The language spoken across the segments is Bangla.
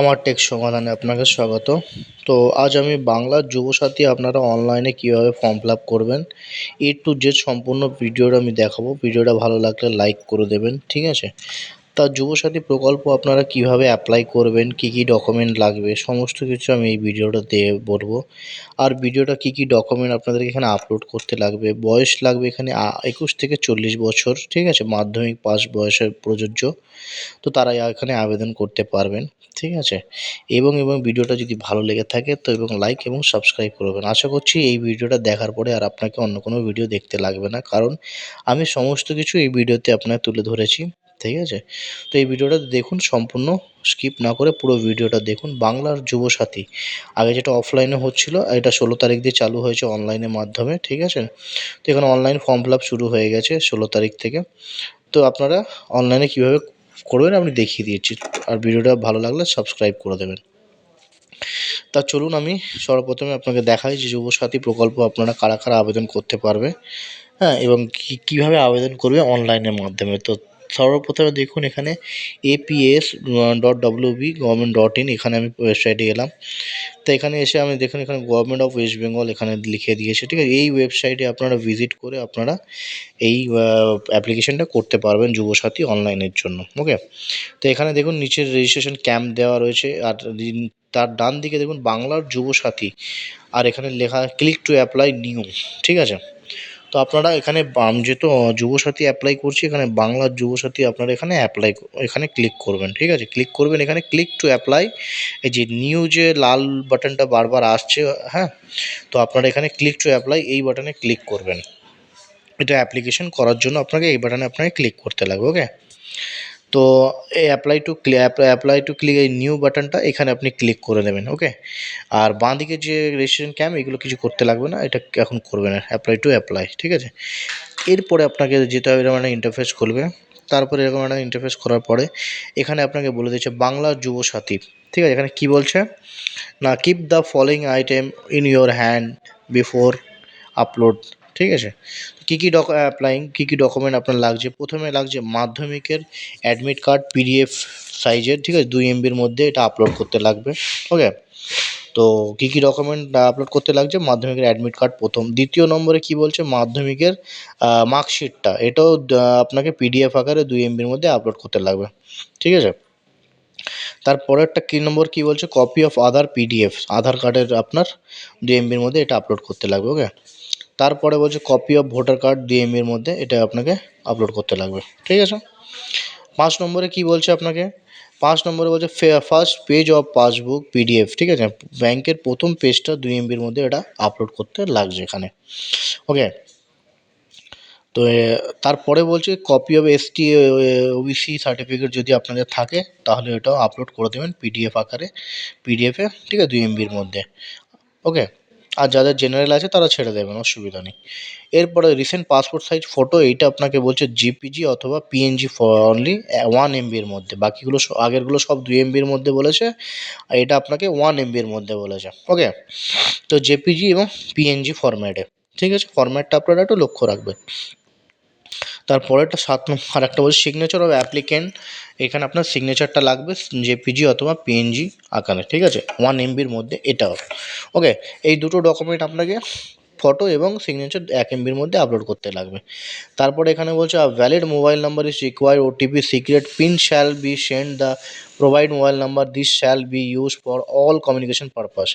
আমার টেক সমাধানে আপনাকে স্বাগত। তো আজ আমি বাংলার যুবসাথী আপনারা অনলাইনে কীভাবে ফর্ম ফিল আপ করবেন A to Z সম্পূর্ণ ভিডিওটা আমি দেখাবো। ভিডিওটা ভালো লাগলে লাইক করে দেবেন, ঠিক আছে? তা যুবসাথী প্রকল্প আপনারা কীভাবে অ্যাপ্লাই করবেন, কী কী ডকুমেন্ট লাগবে সমস্ত কিছু আমি এই ভিডিওটাতে বলবো। আর ভিডিওটা কী কী ডকুমেন্ট আপনাদেরকে এখানে আপলোড করতে লাগবে। বয়স লাগবে এখানে 21 থেকে 40 বছর, ঠিক আছে? মাধ্যমিক পাস বয়সের প্রযোজ্য। তো তারা এখানে আবেদন করতে পারবেন, ঠিক আছে? এবং ভিডিওটা যদি ভালো লেগে থাকে তো লাইক এবং সাবস্ক্রাইব করবেন। আশা করছি এই ভিডিওটা দেখার পরে আর আপনাকে অন্য কোনো ভিডিও দেখতে লাগবে না, কারণ আমি সমস্ত কিছু এই ভিডিওতে আপনাকে তুলে ধরেছি, ঠিক আছে? তো এই ভিডিওটা দেখুন, সম্পূর্ণ স্কিপ না করে পুরো ভিডিওটা দেখুন। বাংলার যুবসাথী আগে যেটা অফলাইনে হচ্ছিল, এটা 16 তারিখ দিয়ে চালু হয়েছে অনলাইনের মাধ্যমে, ঠিক আছে? তো এখানে অনলাইন ফর্ম ফিল আপ শুরু হয়ে গেছে 16 তারিখ থেকে। তো আপনারা অনলাইনে কীভাবে করবেন আমি দেখিয়ে দিয়েছি। আর ভিডিওটা ভালো লাগলে সাবস্ক্রাইব করে দেবেন। তা চলুন আমি সর্বপ্রথমে আপনাকে দেখাই যে যুবসাথী প্রকল্প আপনারা কারা কারা আবেদন করতে পারবে, হ্যাঁ, এবং কীভাবে আবেদন করবে অনলাইনের মাধ্যমে। তো সর্বপ্রথমে দেখুন এখানে aps.wb.government.in, এখানে আমি ওয়েবসাইটে গেলাম। তো এখানে এসে আমি দেখুন এখানে গভর্নমেন্ট অফ ওয়েস্ট বেঙ্গল এখানে লিখে দিয়েছে, ঠিক আছে? এই ওয়েবসাইটে আপনারা ভিজিট করে আপনারা এই অ্যাপ্লিকেশনটা করতে পারবেন যুবসাথী অনলাইনের জন্য, ওকে? তো এখানে দেখুন নিচের রেজিস্ট্রেশন ক্যাম্প দেওয়া রয়েছে, আর তার ডান দিকে দেখুন বাংলার যুবসাথী, আর এখানে লেখা ক্লিক টু অ্যাপ্লাই নিউ, ঠিক আছে? তো আপনারা এখানে যেহেতু যুবসাথী অ্যাপ্লাই করছি, এখানে বাংলার যুবসাথী আপনারা এখানে এখানে ক্লিক করবেন, ঠিক আছে? ক্লিক করবেন এখানে ক্লিক টু অ্যাপ্লাই, এই যে নিউ যে লাল বাটনটা বারবার আসছে, হ্যাঁ, তো আপনারা এখানে ক্লিক টু অ্যাপ্লাই এই বাটনে ক্লিক করবেন। এটা অ্যাপ্লিকেশন করার জন্য আপনাকে এই বাটনে আপনাকে ক্লিক করতে লাগবে, ওকে? তো এই অ্যাপ্লাই টু ক্লিক এই নিউ বাটনটা এখানে আপনি ক্লিক করে দেবেন, ওকে? আর বাঁদিকে যে রেজিস্ট্রেশন ক্যাম্প এগুলো কিছু করতে লাগবে না, এটা এখন করবেন অ্যাপ্লাই, ঠিক আছে? এরপরে আপনাকে যেতে হবে, এরকম একটা ইন্টারফেস খুলবে। তারপরে এরকম একটা ইন্টারফেস করার পরে এখানে আপনাকে বলে দিচ্ছে বাংলা যুবসাথী, ঠিক আছে? এখানে কি বলছে না, keep the following item in your hand before upload, ঠিক আছে? কী কী কী কী ডকুমেন্ট আপনার লাগছে, প্রথমে লাগছে মাধ্যমিকের অ্যাডমিট কার্ড PDF সাইজের, ঠিক আছে? 2 MBর মধ্যে এটা আপলোড করতে লাগবে, ওকে? তো কী কী ডকুমেন্ট আপলোড করতে লাগছে, মাধ্যমিকের অ্যাডমিট কার্ড প্রথম। দ্বিতীয় নম্বরে কি বলছে, মাধ্যমিকের মার্কশিটটা, এটাও আপনাকে PDF আকারে 2 MBর মধ্যে আপলোড করতে লাগবে, ঠিক আছে? তারপরেরটা কি নম্বর কি বলছে, কপি অফ আধার PDF, আধার কার্ডের আপনার 2 MBর মধ্যে এটা আপলোড করতে লাগবে, ওকে? তারপরে বলছে কপি অফ ভোটার কার্ড 2 MBর মধ্যে এটা আপনাকে আপলোড করতে লাগবে, ঠিক আছে? 5 নম্বরে কি বলছে আপনাকে, 5 নম্বরে বলছে first page of passbook PDF, ঠিক আছে? ব্যাংকের প্রথম পেজটা 2 MBর মধ্যে এটা আপলোড করতে লাগছে এখানে, ওকে? তো তারপরে বলছে copy of ST OBC certificate যদি আপনাদের থাকে তাহলে এটাও আপলোড করে দেবেন PDF আকারে, PDF-এ, ঠিক আছে? 2 MBর মধ্যে, ওকে? আর যাদের জেনারেল আছে তারা ছেড়ে দেবেন, অসুবিধা নেই। এরপরে রিসেন্ট পাসপোর্ট সাইজ ফটো, এইটা আপনাকে বলছে JPG অথবা PNG অনলি 1 MBর মধ্যে, বাকিগুলো আগেরগুলো সব 2 MBর মধ্যে বলেছে, আর এটা আপনাকে 1 MBর মধ্যে বলেছে, ওকে? তো JPG এবং PNG ফরম্যাটে, ঠিক আছে? ফরম্যাটটা আপনারা একটু লক্ষ্য রাখবেন। তারপরেরটা 7 নম্বর আরেকটা বলছে সিগনেচার অফ অ্যাপ্লিক্যান্ট, এখানে আপনার সিগনেচারটা লাগবে JPG অথবা PNG আকারে, ঠিক আছে? 1 MBর মধ্যে এটাও, ওকে? এই দুটো ডকুমেন্ট আপনাকে ফটো এবং সিগনেচার 1 MBর মধ্যে আপলোড করতে লাগবে। তারপরে এখানে বলছে valid mobile number is required, OTP secret pin shall be send the provide mobile number, this shall be use for all communication purpose.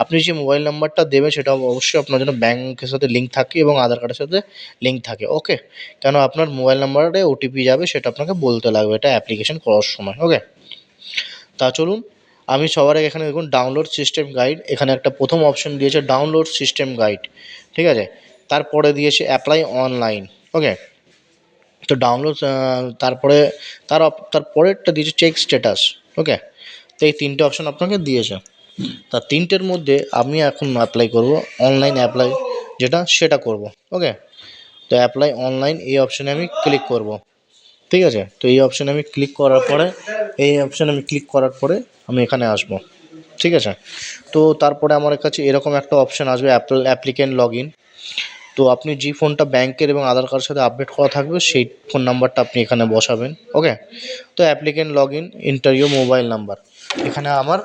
আপনি যে মোবাইল নাম্বারটা দেবেন সেটা অবশ্যই আপনার জন্য ব্যাংকের সাথে লিঙ্ক থাকে এবং আধার কার্ডের সাথে লিঙ্ক থাকে, ওকে? কেন আপনার মোবাইল নাম্বারে OTP যাবে সেটা আপনাকে বলতে লাগবে এটা অ্যাপ্লিকেশন করার সময়, ওকে? তা চলুন আমি সবার আগে এখানে দেখুন ডাউনলোড সিস্টেম গাইড, এখানে একটা প্রথম অপশন দিয়েছে ডাউনলোড সিস্টেম গাইড, ঠিক আছে? তারপরে দিয়েছে অ্যাপ্লাই অনলাইন, ওকে? তো ডাউনলোড তারপরে তারপরেরটা দিয়েছে চেক স্ট্যাটাস, ওকে? তো এই 3টে অপশন আপনাকে দিয়েছে। তা 3টের মধ্যে আমি এখন অ্যাপ্লাই করব অনলাইন অ্যাপ্লাই, যেটা সেটা করব, ওকে? তো অ্যাপ্লাই অনলাইন এই অপশানে আমি ক্লিক করব, ঠিক আছে? তো এই অপশানে আমি ক্লিক করার পরে আমি এখানে আসব, ঠিক আছে? তো তারপরে আমার কাছে এরকম একটা অপশান আসবে অ্যাপ্লিক্যান্ট লগ ইন। তো আপনি যে ফোনটা ব্যাংকের এবং আধার কার্ডের সাথে আপডেট করা থাকবে সেই ফোন নাম্বারটা আপনি এখানে বসাবেন, ওকে? তো applicant log in, enter your mobile number, এখানে আমার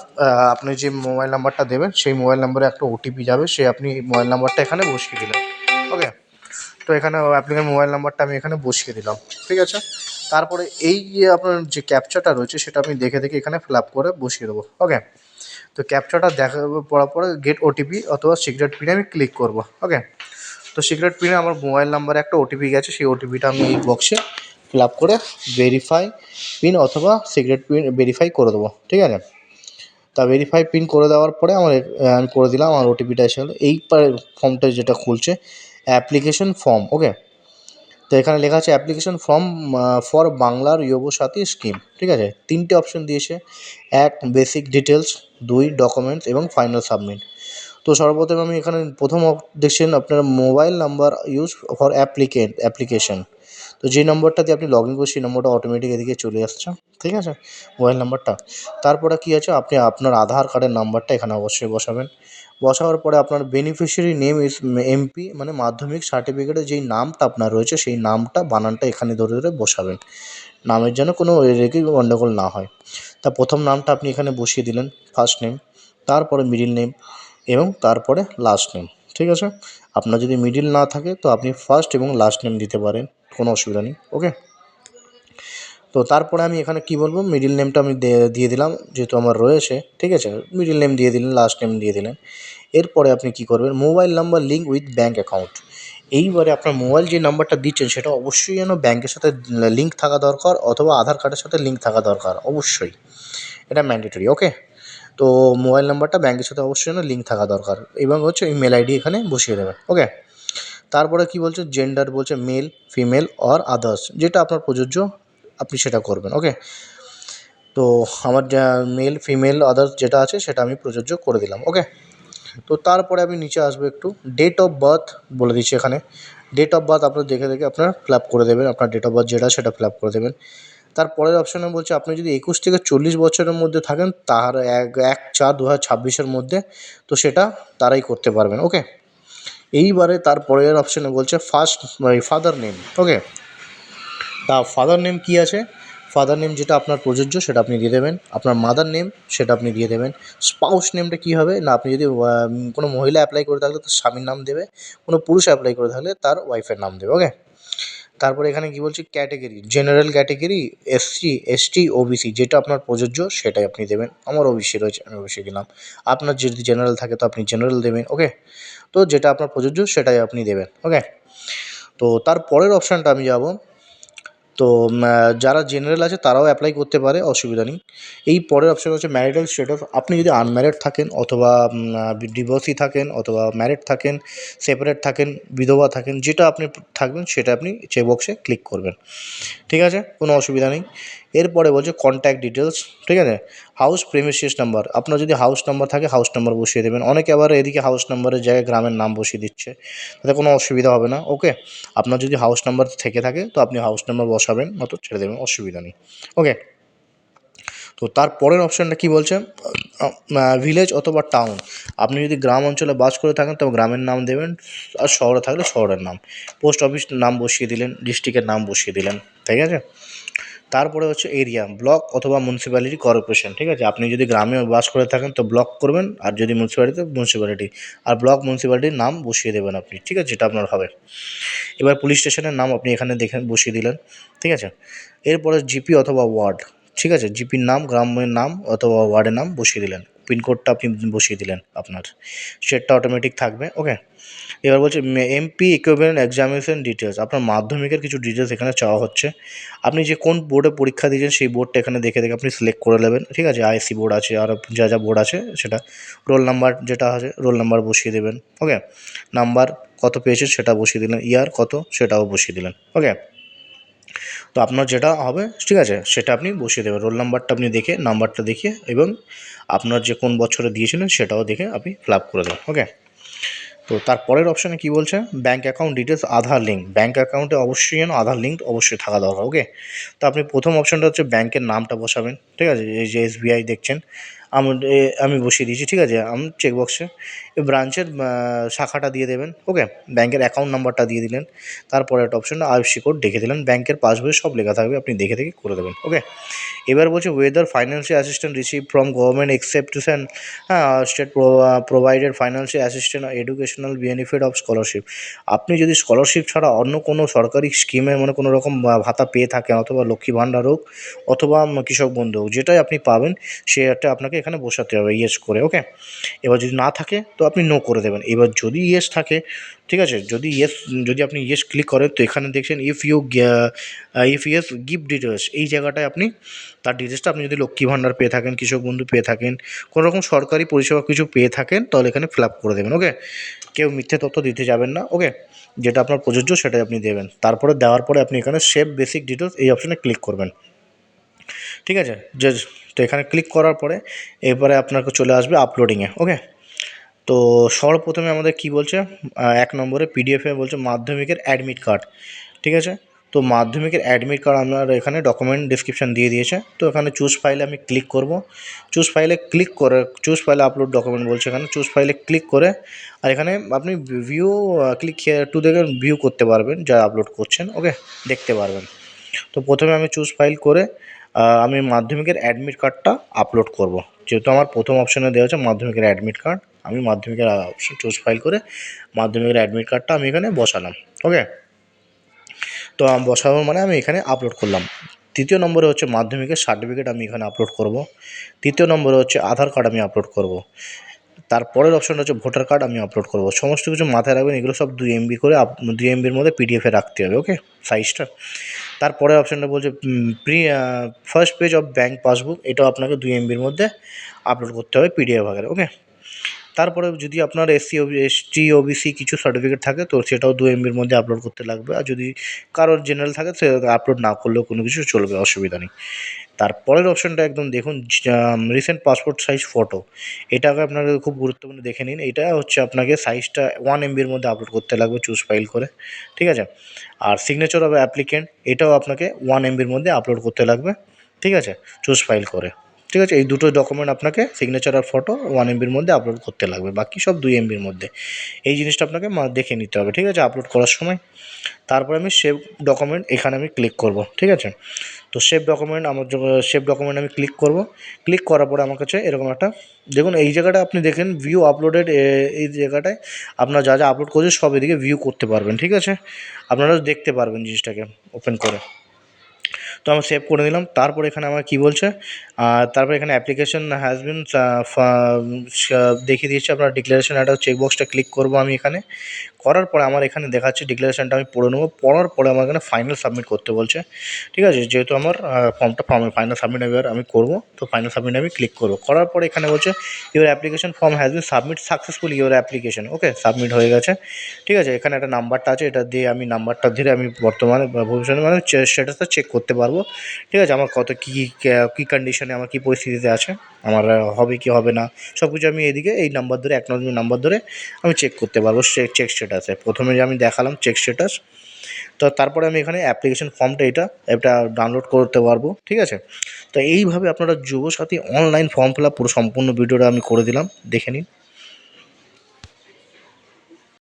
আপনি যে মোবাইল নাম্বারটা দেবেন সেই মোবাইল নাম্বারে একটা ওটিপি যাবে, সে আপনি মোবাইল নাম্বারটা এখানে বসিয়ে দিলেন। ওকে, তো এখানে অ্যাপ্লিকের মোবাইল নাম্বারটা আমি এখানে বসিয়ে দিলাম, ঠিক আছে। তারপরে এই যে আপনার যে ক্যাপচাটা রয়েছে সেটা আমি দেখে দেখে এখানে ফিল আপ করে বসিয়ে দেবো। ওকে, তো ক্যাপচাটা দেখা পড়ার পরে গেট ওটিপি অথবা সিক্রেট পিনে আমি ক্লিক করব। ওকে, তো সিক্রেট পিনে আমার মোবাইল নাম্বারে একটা ওটিপি গেছে, সেই ওটিপিটা আমি এই বক্সে ফিল আপ করে ভেরিফাই পিন অথবা সিক্রেট পিন ভেরিফাই করে দেবো, ঠিক আছে। তা ভেরিফাই পিন করে দেওয়ার পরে আমার আমি করে দিলাম, আমার ওটিপিটা এসে গেলো। এই ফর্মটা যেটা খুলছে অ্যাপ্লিকেশন ফর্ম। ওকে, তো এখানে লেখা আছে অ্যাপ্লিকেশন ফর্ম ফর বাংলার যুবসাথী স্কিম, ঠিক আছে। 3টে অপশন দিয়েছে, 1 বেসিক ডিটেলস, 2 ডকুমেন্টস এবং ফাইনাল সাবমিট। তো সর্বপ্রথম আমি এখানে প্রথম দেখছেন আপনার mobile number use for application. তো যে নম্বরটা দিয়ে আপনি লগ ইন করছেন সেই নম্বরটা অটোমেটিক এদিকে চলে আসছে, ঠিক আছে, মোবাইল নাম্বারটা। তারপরে কী আছে, আপনি আপনার আধার কার্ডের নাম্বারটা এখানে অবশ্যই বসাবেন। বসানোর পরে আপনার বেনিফিশিয়ারি নেম ইজ এমপি, মানে মাধ্যমিক সার্টিফিকেটে যেই নামটা আপনার রয়েছে সেই নামটা বানানটা এখানে ধরে ধরে বসাবেন, নামের যেন কোনো রেখে গণ্ডগোল না হয়। তা প্রথম নামটা আপনি এখানে বসিয়ে দিলেন, ফার্স্ট নেম, তারপরে মিডিল নেম এবং তারপরে লাস্ট নেম, ঠিক আছে। আপনার যদি মিডিল না থাকে তো আপনি ফার্স্ট এবং লাস্ট নেম দিতে পারেন, কোনো অসুবিধা নেই। ওকে, তো তারপরে আমি এখানে কি বলবো, মিডিল নেমটা আমি দিয়ে দিলাম যেহেতু আমার রয়েছে, ঠিক আছে। মিডিল নেম দিয়ে দিলেন, লাস্ট নেম দিয়ে দিলেন। এরপরে আপনি কি করবেন, mobile number link with bank account. এইবারে আপনার মোবাইল যে নাম্বারটা দিচ্ছেন সেটা অবশ্যই যেন ব্যাঙ্কের সাথে লিঙ্ক থাকা দরকার অথবা আধার কার্ডের সাথে লিঙ্ক থাকা দরকার, অবশ্যই এটা ম্যান্ডেটরি। ওকে, তো মোবাইল নাম্বারটা ব্যাঙ্কের সাথে অবশ্যই যেন লিঙ্ক থাকা দরকার এবং হচ্ছে ইমেল আইডি এখানে বসিয়ে দেবেন। ওকে, তারপরে কি বলছে, জেন্ডার বলছে মেল, ফিমেল অর আদার্স, যেটা আপনার প্রযোজ্য আপনি সেটা করবেন। ওকে, তো আমার যা মেল ফিমেল আদার্স যেটা আছে সেটা আমি প্রযোজ্য করে দিলাম। ওকে, তো তারপরে আমি নিচে আসবো একটু, ডেট অফ বার্থ বলে দিচ্ছি এখানে। ডেট অফ বার্থ আপনার দেখে দেখে আপনার ফিল আপ করে দেবেন, আপনার ডেট অফ বার্থ যেটা সেটা ফিল আপ করে দেবেন। তারপরের অপশানে বলছে আপনি যদি 21 থেকে 40 বছরের মধ্যে থাকেন তার 1/4/2026 মধ্যে, তো সেটা তারাই করতে পারবেন। ওকে, এইবারে তারপরের অপশানে বলছে ফাদার নেম। ওকে, তা ফাদার নেম কী আছে, ফাদার নেম যেটা আপনার প্রযোজ্য সেটা আপনি দিয়ে দেবেন, আপনার মাদার নেম সেটা আপনি দিয়ে দেবেন। স্পাউস নেমটা কী হবে না, আপনি যদি কোনো মহিলা অ্যাপ্লাই করে থাকলে তার স্বামীর নাম দেবে, কোনো পুরুষ অ্যাপ্লাই করে থাকলে তার ওয়াইফের নাম দেবে। ওকে, তারপরে এখানে কী বলছি, category, general category, SC ST OBC যেটা আপনার প্রযোজ্য সেটাই আপনি দেবেন। আমার ওবিসি রয়েছে, আমি ওবিসি দিলাম। আপনার যদি জেনারেল থাকে তো আপনি জেনারেল দেবেন। ওকে, তো যেটা আপনার প্রযোজ্য সেটাই আপনি দেবেন। ওকে, তো তার পরের অপশানটা আমি যাব, তো যারা জেনারেল আছে তারাও অ্যাপ্লাই করতে পারে, অসুবিধা নেই। এই পরের অপশান হচ্ছে ম্যারিটাল স্ট্যাটাস, আপনি যদি আনম্যারিড থাকেন অথবা ডিভোর্সি থাকেন অথবা ম্যারিড থাকেন, সেপারেট থাকেন, বিধবা থাকেন, যেটা আপনি থাকবেন সেটা আপনি চেক বক্সে ক্লিক করবেন, ঠিক আছে, কোনো অসুবিধা নেই। এরপরে বলছে কন্ট্যাক্ট ডিটেলস, ঠিক আছে। হাউস প্রেমিসিস নাম্বার, আপনার যদি হাউস নাম্বার থাকে হাউস নাম্বার বসিয়ে দেবেন। অনেকে আবার এদিকে হাউস নাম্বারের জায়গায় গ্রামের নাম বসিয়ে দিচ্ছে, তাতে কোনো অসুবিধা হবে না। ওকে, আপনার যদি হাউস নাম্বার থেকে থাকে তো আপনি হাউস নাম্বার বসাবেন, নয়তো ছেড়ে দেবেন, অসুবিধা নেই। ওকে, তো তার পরের অপশানটা কী বলছে, ভিলেজ অথবা টাউন, আপনি যদি গ্রাম অঞ্চলে বাস করে থাকেন তবে গ্রামের নাম দেবেন, আর শহরে থাকলে শহরের নাম। পোস্ট অফিস নাম বসিয়ে দিলেন, ডিস্ট্রিক্টের নাম বসিয়ে দিলেন, ঠিক আছে। তারপরে হচ্ছে এরিয়া, ব্লক অথবা মিউনিসিপ্যালিটি কর্পোরেশন, ঠিক আছে। আপনি যদি গ্রামে বাস করে থাকেন তো ব্লক করবেন, আর যদি মিউনিসিপ্যালিটি মিউনিসিপ্যালিটি, আর ব্লক মিউনিসিপ্যালিটির নাম বসিয়ে দেবেন আপনি, ঠিক আছে, যেটা আপনার হবে। এবার পুলিশ স্টেশনের নাম আপনি এখানে দেখে বসিয়ে দিলেন, ঠিক আছে। এরপরে জিপি অথবা ওয়ার্ড, ঠিক আছে, জিপির নাম, গ্রামের নাম অথবা ওয়ার্ডের নাম বসিয়ে দিলেন, পিনকোডটা আপনি বসিয়ে দিলেন আপনার, সেটটা অটোমেটিক থাকবে। ওকে, এবার বলছে এমপি ইকুইভ্যালেন্ট এক্সামিনেশন ডিটেলস, আপনার মাধ্যমিকের কিছু ডিটেলস এখানে চাওয়া হচ্ছে। আপনি যে কোন বোর্ডে পরীক্ষা দিয়েছেন সেই বোর্ডটা এখানে দেখে দেখে আপনি সিলেক্ট করে নেবেন, ঠিক আছে। আইএসসি বোর্ড আছে আর যা যা বোর্ড আছে সেটা, রোল নাম্বার যেটা আছে রোল নাম্বার বসিয়ে দেবেন। ওকে, নাম্বার কত পেয়েছেন সেটা বসিয়ে দিলেন, ইয়ার কত সেটাও বসিয়ে দিলেন। ওকে, তো আপনার যেটা হবে ঠিক আছে সেটা আপনি বসিয়ে দেবেন, রোল নাম্বারটা আপনি দেখে নাম্বারটা দেখিয়ে এবং আপনার যে কোন বছরে দিয়েছিলেন সেটাও দেখে আপনি ফিল আপ করে দেবেন। ওকে, তো তারপরের অপশানে কী বলছে, ব্যাঙ্ক অ্যাকাউন্ট ডিটেলস আধার লিঙ্ক, ব্যাঙ্ক অ্যাকাউন্টে অবশ্যই যেন আধার লিঙ্ক অবশ্যই থাকা দরকার। ওকে, তো আপনি প্রথম অপশানটা হচ্ছে ব্যাঙ্কের নামটা বসাবেন, ঠিক আছে, এই যে এসবিআই দেখছেন, আমি বসিয়ে দিয়েছি, ঠিক আছে। আমি চেকবক্সে ব্রাঞ্চের শাখাটা দিয়ে দেবেন, ওকে। ব্যাংকের অ্যাকাউন্ট নাম্বারটা দিয়ে দিলেন, তারপরে একটা অপশনে আইএফএসসি কোড দেখে দিলেন, ব্যাংকের পাসবইয়ে সব লেখা থাকবে, আপনি দেখে দেখে করে দেবেন, ওকে। এবার বলছে whether financial assistant receive from government exception, হ্যাঁ, state provided financial assistant educational benefit of scholarship. আপনি যদি স্কলারশিপ ছাড়া অন্য কোনো সরকারি স্কিমে মানে কোনো রকম ভাতা পেয়ে থাকেন, অথবা লক্ষ্মী ভাণ্ডার হোক অথবা কৃষক বন্ধু হোক, যেটাই আপনি পাবেন সেটা আপনাকে এখানে বসাতে হবে ইয়েস করে, ওকে। এবার যদি না থাকে তো আপনি নো করে দেবেন। এবার যদি ইয়েস থাকে, ঠিক আছে, যদি আপনি ইয়েস ক্লিক করেন তো এখানে দেখছেন ইফ ইয়েস গিভ ডিটেলস, এই জায়গাটায় আপনি তার ডিটেলসটা, আপনি যদি লক্ষ্মী ভাণ্ডার পেয়ে থাকেন, কৃষক বন্ধু পেয়ে থাকেন, কোনো রকম সরকারি পরিষেবা কিছু পেয়ে থাকেন, তাহলে এখানে ফিল আপ করে দেবেন, ওকে। কেউ মিথ্যে তথ্য দিতে যাবেন না, ওকে। যেটা আপনার প্রযোজ্য সেটাই আপনি দেবেন। তারপরে দেওয়ার পরে আপনি এখানে সেভ বেসিক ডিটেলস এই অপশনে ক্লিক করবেন, ঠিক আছে। যে তো এখানে ক্লিক করার পরে এরপরে আপনাকে চলে আসবে আপলোডিংয়ে, ওকে। তো সর্বপ্রথমে আমাদের কি বলছে, 1 নম্বরে পিডিএফে বলছে মাধ্যমিকের অ্যাডমিট কার্ড, ঠিক আছে। তো মাধ্যমিকের অ্যাডমিট কার্ড আমার এখানে ডকুমেন্ট ডিসক্রিপশান দিয়ে দিয়েছে। তো এখানে চুজ ফাইলে আমি ক্লিক করব। চুজ ফাইলে ক্লিক করে চুজ ফাইলে আপলোড ডকুমেন্ট বলছে, এখানে চুজ ফাইলে ক্লিক করে আর এখানে আপনি ভিউ ক্লিক টু দেখে ভিউ করতে পারবেন, যা আপলোড করছেন, ওকে, দেখতে পারবেন। তো প্রথমে আমি চুজ ফাইল করে আমি মাধ্যমিকের অ্যাডমিট কার্ডটা আপলোড করব। যেহেতু আমার প্রথম অপশানে দেওয়া আছে মাধ্যমিকের অ্যাডমিট কার্ড, আমি মাধ্যমিকের অপশন চুজ ফাইল করে মাধ্যমিকের অ্যাডমিট কার্ডটা আমি এখানে বসালাম, ওকে। তো বসাবো মানে আমি এখানে আপলোড করলাম। তৃতীয় নম্বরে হচ্ছে মাধ্যমিকের সার্টিফিকেট আমি এখানে আপলোড করব। তৃতীয় নম্বরে হচ্ছে আধার কার্ড আমি আপলোড করব। তারপরের অপশানটা হচ্ছে ভোটার কার্ড আমি আপলোড করব। সমস্ত কিছু মাথায় রাখবেন, এগুলো সব 2 MB করে 2 MBর মধ্যে পিডিএফে রাখতে হবে, ওকে, সাইজটা। তারপরের অপশানটা বলছে first page of bank passbook, এটাও আপনাকে 2 MBর মধ্যে আপলোড করতে হবে পিডিএফ আকারে, ওকে। তারপরে যদি আপনার এসটি ওবিসি কিছু সার্টিফিকেট থাকে তো সেটাও 2 MBর মধ্যে আপলোড করতে লাগবে। আর যদি কারোর জেনারেল থাকে সে আপলোড না করলেও কোনো কিছু চলবে, অসুবিধা নেই। তারপরের অপশানটা একদম দেখুন, রিসেন্ট পাসপোর্ট সাইজ ফটো, এটাকে আপনাকে খুব গুরুত্বপূর্ণ দেখে নিন। এটা হচ্ছে আপনাকে সাইজটা 1 MBর মধ্যে আপলোড করতে লাগবে চুজ ফাইল করে, ঠিক আছে। আর সিগনেচার অফ অ্যাপ্লিকেন্ট, এটাও আপনাকে 1 MBর মধ্যে আপলোড করতে লাগবে, ঠিক আছে, চুজ ফাইল করে, ঠিক আছে। এই দুটো ডকুমেন্ট আপনাকে সিগনেচার আর ফটো 1 MBর মধ্যে আপলোড করতে লাগবে, বাকি সব 2 MBর মধ্যে। এই জিনিসটা আপনাকে দেখে নিতে হবে, ঠিক আছে, আপলোড করার সময়। তারপরে আমি সেভ ডকুমেন্ট এখানে আমি ক্লিক করব, ঠিক আছে। তো সেভ ডকুমেন্ট সেভ ডকুমেন্ট আমি ক্লিক করব। ক্লিক করার পরে আমার কাছে এরকম একটা দেখুন, এই জায়গাটা আপনি দেখেন ভিউ আপলোডেড, এই জায়গাটায় আপনার যা যা আপলোড করছে সব এদিকে ভিউ করতে পারবেন, ঠিক আছে। আপনারা দেখতে পারবেন জিনিসটাকে ওপেন করে। তো আমি সেভ করে দিলাম। তারপর এখানে আমার কী বলছে, তারপর এখানে অ্যাপ্লিকেশন হ্যাজ বিন দেখিয়ে দিয়েছে আপনার ডিক্লারেশন, একটা চেকবক্সটা ক্লিক করব আমি এখানে। করার পরে আমার এখানে দেখাচ্ছে ডিক্লারেশনটা আমি পড়ে নেবো। পড়ার পরে আমার এখানে ফাইনাল সাবমিট করতে বলছে, ঠিক আছে। যেহেতু আমার ফাইনাল সাবমিট এবার আমি করবো, তো ফাইনাল সাবমিট আমি ক্লিক করবো। করার পরে এখানে বলছে your application form has been submit successfully, your application, okay, submit হয়ে গেছে, ঠিক আছে। এখানে একটা নাম্বারটা আছে, এটা দিয়ে আমি নাম্বারটা ধরে আমি বর্তমানে বা ভবিষ্যতে মানে স্ট্যাটাসটা চেক করতে পারবো, ঠিক আছে। আমার কত কী কন্ডিশনে, আমার কী পরিস্থিতিতে আছে, আমার হবে কি হবে না, সব কিছু আমি এদিকে এই নাম্বার ধরে, অ্যাকনলেজমেন্ট নাম্বার ধরে আমি চেক করতে পারবো চেক স্ট্যাটাসে। প্রথমে যে আমি দেখালাম চেক স্ট্যাটাস, তো তারপরে আমি এখানে অ্যাপ্লিকেশন ফর্মটা এটা ডাউনলোড করতে পারবো, ঠিক আছে। তো এইভাবে আপনারা Yuvasathi online form fill up পুরো সম্পূর্ণ ভিডিওটা আমি করে দিলাম, দেখে নিন।